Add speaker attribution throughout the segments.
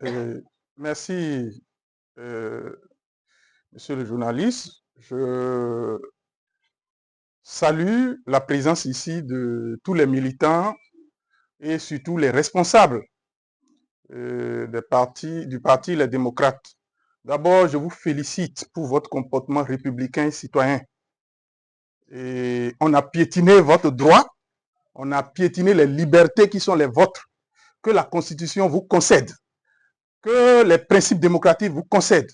Speaker 1: Euh, merci, euh, monsieur le journaliste. Je salue la présence ici de tous les militants et surtout les responsables du parti Les Démocrates. D'abord, je vous félicite pour votre comportement républicain et citoyen. Et on a piétiné votre droit, on a piétiné les libertés qui sont les vôtres, que la Constitution vous concède, que les principes démocratiques vous concèdent,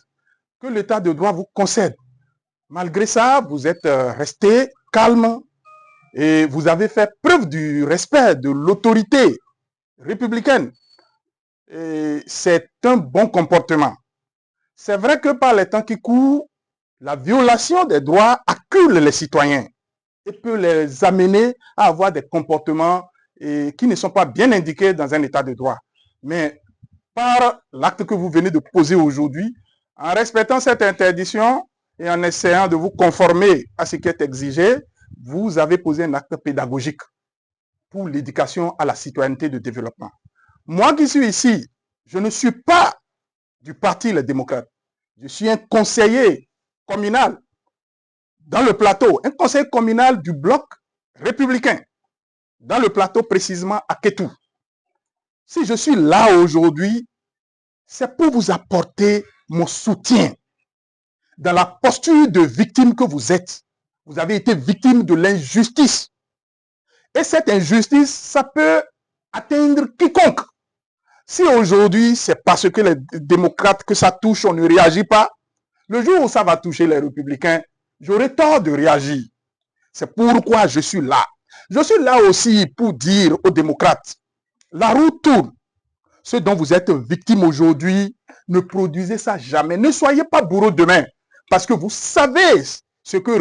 Speaker 1: que l'état de droit vous concède. Malgré ça, vous êtes resté calme et vous avez fait preuve du respect de l'autorité républicaine. Et c'est un bon comportement. C'est vrai que par les temps qui courent, la violation des droits accule les citoyens et peut les amener à avoir des comportements qui ne sont pas bien indiqués dans un état de droit. Mais par l'acte que vous venez de poser aujourd'hui, en respectant cette interdiction et en essayant de vous conformer à ce qui est exigé, vous avez posé un acte pédagogique pour l'éducation à la citoyenneté de développement. Moi qui suis ici, je ne suis pas du parti Les Démocrates. Je suis un conseiller communal dans le plateau, un conseiller communal du bloc républicain, dans le plateau précisément à Kétou. Si je suis là aujourd'hui, c'est pour vous apporter mon soutien dans la posture de victime que vous êtes. Vous avez été victime de l'injustice. Et cette injustice, ça peut atteindre quiconque. Si aujourd'hui, c'est parce que les démocrates que ça touche, on ne réagit pas, le jour où ça va toucher les républicains, j'aurai tort de réagir. C'est pourquoi je suis là. Je suis là aussi pour dire aux démocrates, la roue tourne. Ce dont vous êtes victime aujourd'hui, ne produisez ça jamais. Ne soyez pas bourreau demain, parce que vous savez ce que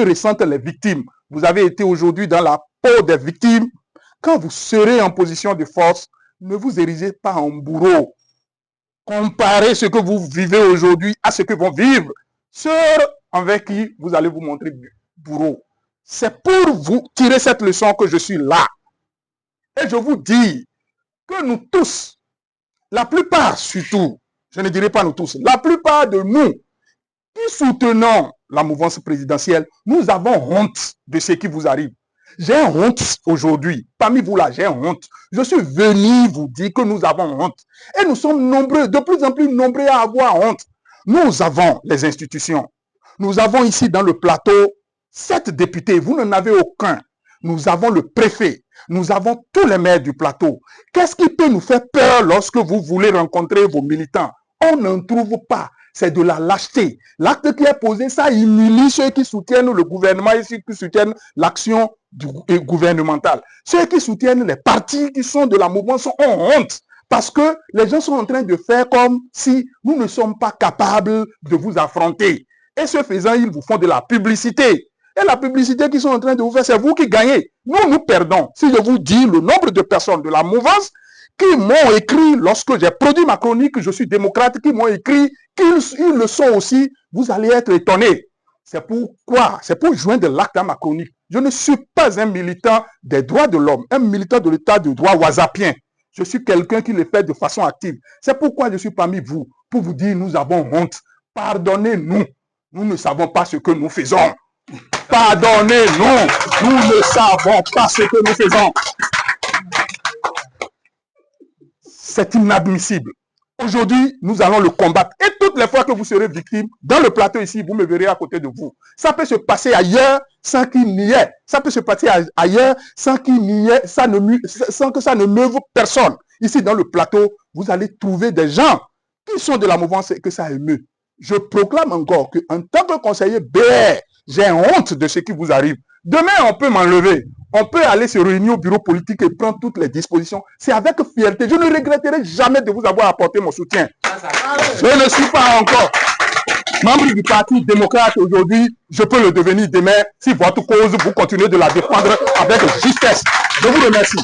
Speaker 1: ressentent les victimes. Vous avez été aujourd'hui dans la peau des victimes. Quand vous serez en position de force, ne vous érigez pas en bourreau. Comparez ce que vous vivez aujourd'hui à ce que vont vivre ceux avec qui vous allez vous montrer bourreau. C'est pour vous tirer cette leçon que je suis là. Et je vous dis que nous tous, la plupart surtout, je ne dirais pas nous tous, la plupart de nous qui soutenons la mouvance présidentielle, nous avons honte de ce qui vous arrive. J'ai honte aujourd'hui. Parmi vous là, j'ai honte. Je suis venu vous dire que nous avons honte. Et nous sommes nombreux, de plus en plus nombreux à avoir honte. Nous avons les institutions. Nous avons ici dans le plateau 7 députés. Vous n'en avez aucun. Nous avons le préfet. Nous avons tous les maires du plateau. Qu'est-ce qui peut nous faire peur lorsque vous voulez rencontrer vos militants? On n'en trouve pas. C'est de la lâcheté. L'acte qui est posé, ça humilie ceux qui soutiennent le gouvernement et ceux qui soutiennent l'action gouvernementale. Ceux qui soutiennent les partis qui sont de la mouvance ont honte. Parce que les gens sont en train de faire comme si nous ne sommes pas capables de vous affronter. Et ce faisant, ils vous font de la publicité. Et la publicité qu'ils sont en train de vous faire, c'est vous qui gagnez. Nous, nous perdons. Si je vous dis le nombre de personnes de la mouvance qui m'ont écrit, lorsque j'ai produit ma chronique, je suis démocrate, qui m'ont écrit, qu'ils le sont aussi, vous allez être étonnés. C'est pourquoi, c'est pour joindre l'acte à ma chronique. Je ne suis pas un militant des droits de l'homme, un militant de l'état de droit whatsappien. Je suis quelqu'un qui le fait de façon active. C'est pourquoi je suis parmi vous, pour vous dire, nous avons honte. Pardonnez-nous. Nous ne savons pas ce que nous faisons. Pardonnez-nous. Nous ne savons pas ce que nous faisons. C'est inadmissible. Aujourd'hui, nous allons le combattre. Et toutes les fois que vous serez victime, dans le plateau ici, vous me verrez à côté de vous. Ça peut se passer ailleurs sans qu'il n'y ait. Ça peut se passer ailleurs sans qu'il n'y ait, sans que ça ne meuve personne. Ici, dans le plateau, vous allez trouver des gens qui sont de la mouvance et que ça émeut. Je proclame encore qu'en tant que conseiller BR, j'ai honte de ce qui vous arrive. Demain, on peut m'enlever. On peut aller se réunir au bureau politique et prendre toutes les dispositions. C'est avec fierté. Je ne regretterai jamais de vous avoir apporté mon soutien. Je ne suis pas encore membre du Parti démocrate aujourd'hui. Je peux le devenir demain si votre cause, vous continuez de la défendre avec justesse. Je vous remercie.